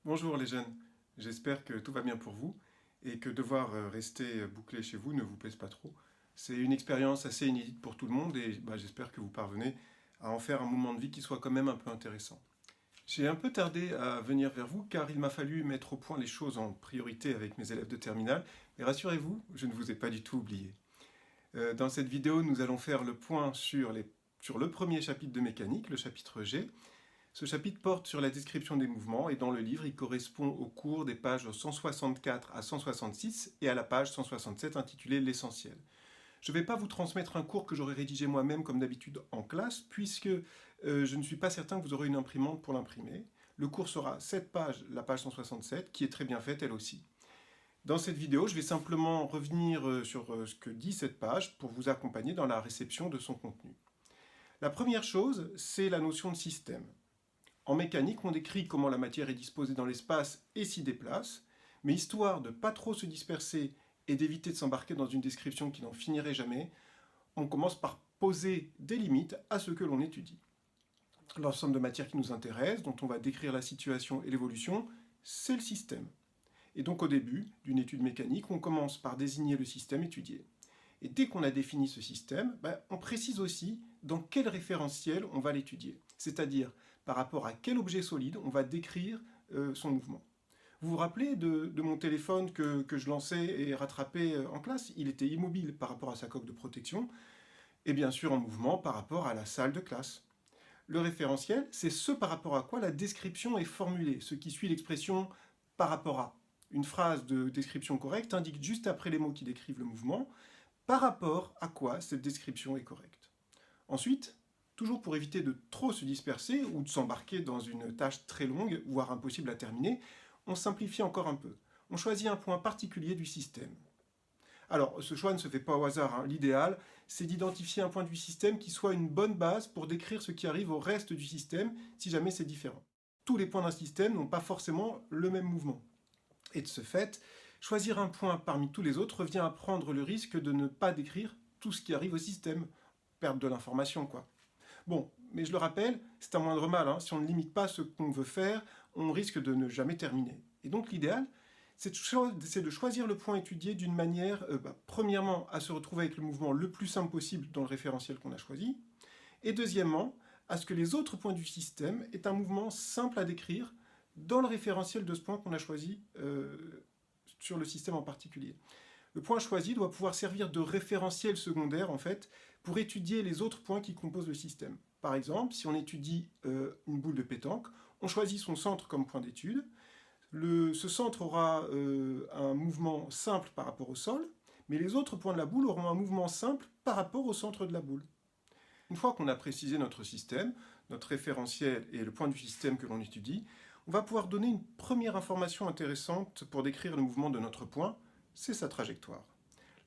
Bonjour les jeunes, j'espère que tout va bien pour vous et que devoir rester bouclé chez vous ne vous pèse pas trop. C'est une expérience assez inédite pour tout le monde et j'espère que vous parvenez à en faire un moment de vie qui soit quand même un peu intéressant. J'ai un peu tardé à venir vers vous car il m'a fallu mettre au point les choses en priorité avec mes élèves de terminale, mais rassurez-vous, je ne vous ai pas du tout oublié. Dans cette vidéo, nous allons faire le point sur le premier chapitre de mécanique, le chapitre G. Ce chapitre porte sur la description des mouvements et dans le livre, il correspond au cours des pages 164 à 166 et à la page 167 intitulée L'essentiel. Je ne vais pas vous transmettre un cours que j'aurais rédigé moi-même comme d'habitude en classe, puisque je ne suis pas certain que vous aurez une imprimante pour l'imprimer. Le cours sera cette page, la page 167, qui est très bien faite elle aussi. Dans cette vidéo, je vais simplement revenir sur ce que dit cette page pour vous accompagner dans la réception de son contenu. La première chose, c'est la notion de système. En mécanique, on décrit comment la matière est disposée dans l'espace et s'y déplace, mais histoire de ne pas trop se disperser et d'éviter de s'embarquer dans une description qui n'en finirait jamais, on commence par poser des limites à ce que l'on étudie. L'ensemble de matières qui nous intéresse, dont on va décrire la situation et l'évolution, c'est le système. Et donc au début d'une étude mécanique, on commence par désigner le système étudié. Et dès qu'on a défini ce système, on précise aussi dans quel référentiel on va l'étudier, c'est-à-dire par rapport à quel objet solide on va décrire son mouvement. Vous vous rappelez de mon téléphone que je lançais et rattrapais en classe? Il était immobile par rapport à sa coque de protection, et bien sûr en mouvement par rapport à la salle de classe. Le référentiel, c'est ce par rapport à quoi la description est formulée, ce qui suit l'expression par rapport à. Une phrase de description correcte indique juste après les mots qui décrivent le mouvement par rapport à quoi cette description est correcte. Ensuite, toujours pour éviter de trop se disperser ou de s'embarquer dans une tâche très longue, voire impossible à terminer, on simplifie encore un peu. On choisit un point particulier du système. Alors, ce choix ne se fait pas au hasard, hein. L'idéal, c'est d'identifier un point du système qui soit une bonne base pour décrire ce qui arrive au reste du système, si jamais c'est différent. Tous les points d'un système n'ont pas forcément le même mouvement. Et de ce fait, choisir un point parmi tous les autres revient à prendre le risque de ne pas décrire tout ce qui arrive au système. Perdre de l'information, quoi. Bon, mais je le rappelle, c'est un moindre mal, hein. Si on ne limite pas ce qu'on veut faire, on risque de ne jamais terminer. Et donc l'idéal, c'est de choisir le point étudié d'une manière, premièrement, à se retrouver avec le mouvement le plus simple possible dans le référentiel qu'on a choisi, et deuxièmement, à ce que les autres points du système aient un mouvement simple à décrire dans le référentiel de ce point qu'on a choisi sur le système en particulier. Le point choisi doit pouvoir servir de référentiel secondaire, en fait, pour étudier les autres points qui composent le système. Par exemple, si on étudie une boule de pétanque, on choisit son centre comme point d'étude. Ce centre aura un mouvement simple par rapport au sol, mais les autres points de la boule auront un mouvement simple par rapport au centre de la boule. Une fois qu'on a précisé notre système, notre référentiel et le point du système que l'on étudie, on va pouvoir donner une première information intéressante pour décrire le mouvement de notre point, c'est sa trajectoire.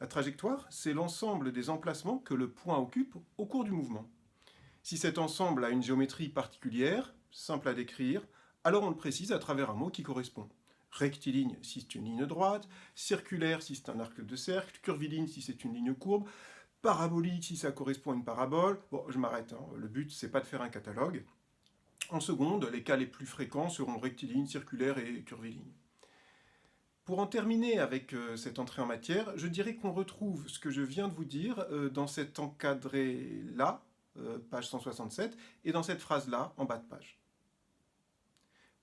La trajectoire, c'est l'ensemble des emplacements que le point occupe au cours du mouvement. Si cet ensemble a une géométrie particulière, simple à décrire, alors on le précise à travers un mot qui correspond. Rectiligne si c'est une ligne droite, circulaire si c'est un arc de cercle, curviligne si c'est une ligne courbe, parabolique si ça correspond à une parabole. Bon, je m'arrête, hein. Le but, c'est pas de faire un catalogue. En seconde, les cas les plus fréquents seront rectiligne, circulaire et curviligne. Pour en terminer avec cette entrée en matière, je dirais qu'on retrouve ce que je viens de vous dire dans cet encadré-là, page 167, et dans cette phrase-là, en bas de page.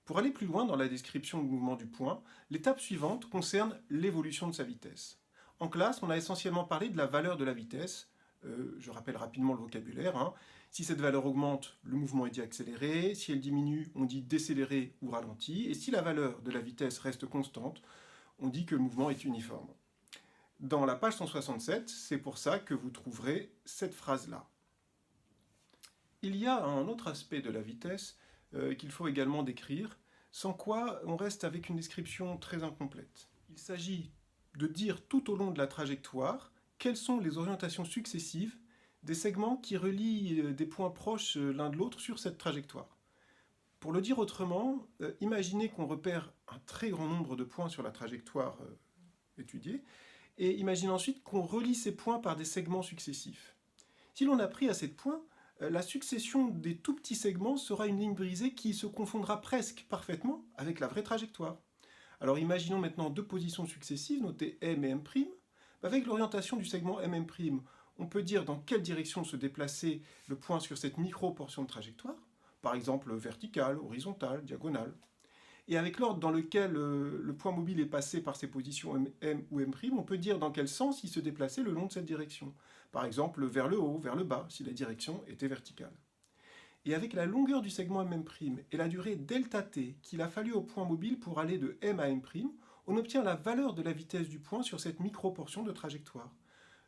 Pour aller plus loin dans la description du mouvement du point, l'étape suivante concerne l'évolution de sa vitesse. En classe, on a essentiellement parlé de la valeur de la vitesse. Je rappelle rapidement le vocabulaire, hein. Si cette valeur augmente, le mouvement est dit accéléré. Si elle diminue, on dit décéléré ou ralenti. Et si la valeur de la vitesse reste constante, on dit que le mouvement est uniforme. Dans la page 167, c'est pour ça que vous trouverez cette phrase-là. Il y a un autre aspect de la vitesse qu'il faut également décrire, sans quoi on reste avec une description très incomplète. Il s'agit de dire tout au long de la trajectoire quelles sont les orientations successives des segments qui relient des points proches l'un de l'autre sur cette trajectoire. Pour le dire autrement, imaginez qu'on repère un très grand nombre de points sur la trajectoire étudiée, et imaginez ensuite qu'on relie ces points par des segments successifs. Si l'on a pris assez de points, la succession des tout petits segments sera une ligne brisée qui se confondra presque parfaitement avec la vraie trajectoire. Alors imaginons maintenant deux positions successives, notées M et M'. Avec l'orientation du segment MM', on peut dire dans quelle direction se déplacer le point sur cette micro-portion de trajectoire, par exemple verticale, horizontale, diagonale. Et avec l'ordre dans lequel le point mobile est passé par ces positions M ou M', on peut dire dans quel sens il se déplaçait le long de cette direction. Par exemple vers le haut, vers le bas, si la direction était verticale. Et avec la longueur du segment MM' et la durée ΔT qu'il a fallu au point mobile pour aller de M à M', on obtient la valeur de la vitesse du point sur cette micro-portion de trajectoire.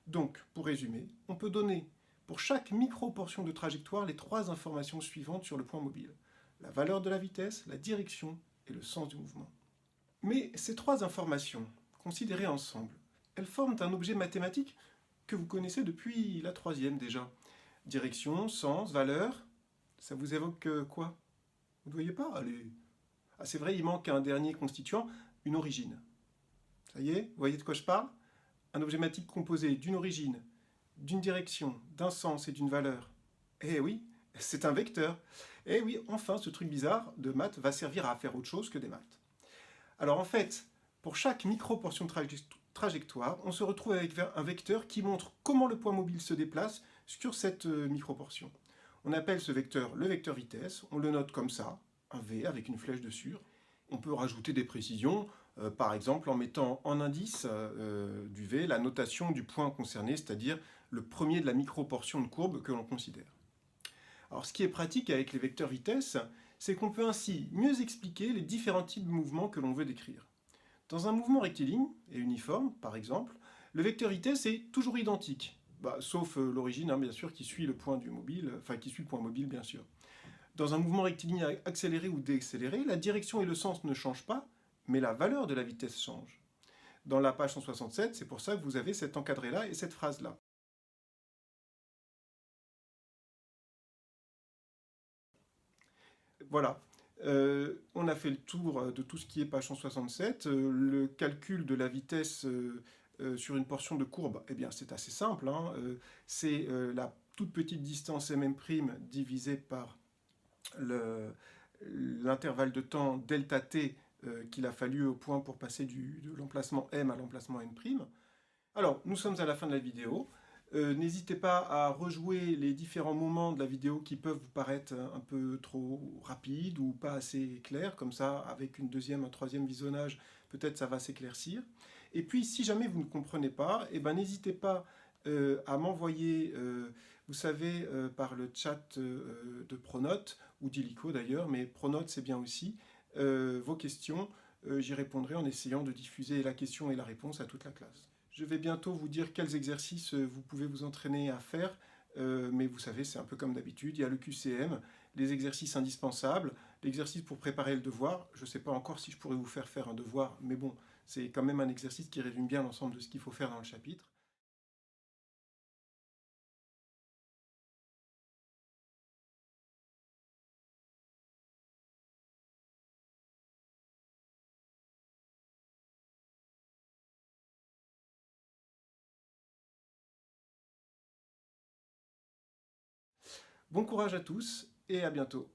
Donc, pour résumer, on peut donner pour chaque micro-portion de trajectoire les trois informations suivantes sur le point mobile. La valeur de la vitesse, la direction et le sens du mouvement. Mais ces trois informations, considérées ensemble, elles forment un objet mathématique que vous connaissez depuis la troisième déjà. Direction, sens, valeur, ça vous évoque quoi? Vous ne voyez pas? Allez. Ah, c'est vrai, il manque un dernier constituant, une origine. Ça y est, vous voyez de quoi je parle? Un objet mathématique composé d'une origine, d'une direction, d'un sens et d'une valeur. Eh oui, c'est un vecteur. Eh oui, enfin, ce truc bizarre de maths va servir à faire autre chose que des maths. Alors en fait, pour chaque micro-portion de trajectoire, on se retrouve avec un vecteur qui montre comment le point mobile se déplace sur cette micro-portion. On appelle ce vecteur le vecteur vitesse, on le note comme ça, un V avec une flèche dessus. On peut rajouter des précisions, par exemple en mettant en indice du V la notation du point concerné, c'est-à-dire le premier de la micro-portion de courbe que l'on considère. Alors ce qui est pratique avec les vecteurs vitesse, c'est qu'on peut ainsi mieux expliquer les différents types de mouvements que l'on veut décrire. Dans un mouvement rectiligne et uniforme, par exemple, le vecteur vitesse est toujours identique, sauf l'origine, bien sûr, qui suit le point du mobile, enfin qui suit le point mobile, bien sûr. Dans un mouvement rectiligne accéléré ou déaccéléré, la direction et le sens ne changent pas, mais la valeur de la vitesse change. Dans la page 167, c'est pour ça que vous avez cet encadré-là et cette phrase-là. Voilà. On a fait le tour de tout ce qui est page 167. Le calcul de la vitesse sur une portion de courbe, eh bien, c'est assez simple. C'est la toute petite distance mm' divisée par l'intervalle de temps delta t qu'il a fallu au point pour passer de l'emplacement m à l'emplacement m'. Alors, nous sommes à la fin de la vidéo. N'hésitez pas à rejouer les différents moments de la vidéo qui peuvent vous paraître un peu trop rapides ou pas assez clairs. Comme ça, avec un troisième visionnage, peut-être ça va s'éclaircir. Et puis, si jamais vous ne comprenez pas, n'hésitez pas à m'envoyer, vous savez, par le chat de Pronote, ou d'Illico d'ailleurs, mais Pronote c'est bien aussi, vos questions. J'y répondrai en essayant de diffuser la question et la réponse à toute la classe. Je vais bientôt vous dire quels exercices vous pouvez vous entraîner à faire, mais vous savez, c'est un peu comme d'habitude, il y a le QCM, les exercices indispensables, l'exercice pour préparer le devoir. Je ne sais pas encore si je pourrais vous faire faire un devoir, mais bon, c'est quand même un exercice qui résume bien l'ensemble de ce qu'il faut faire dans le chapitre. Bon courage à tous et à bientôt.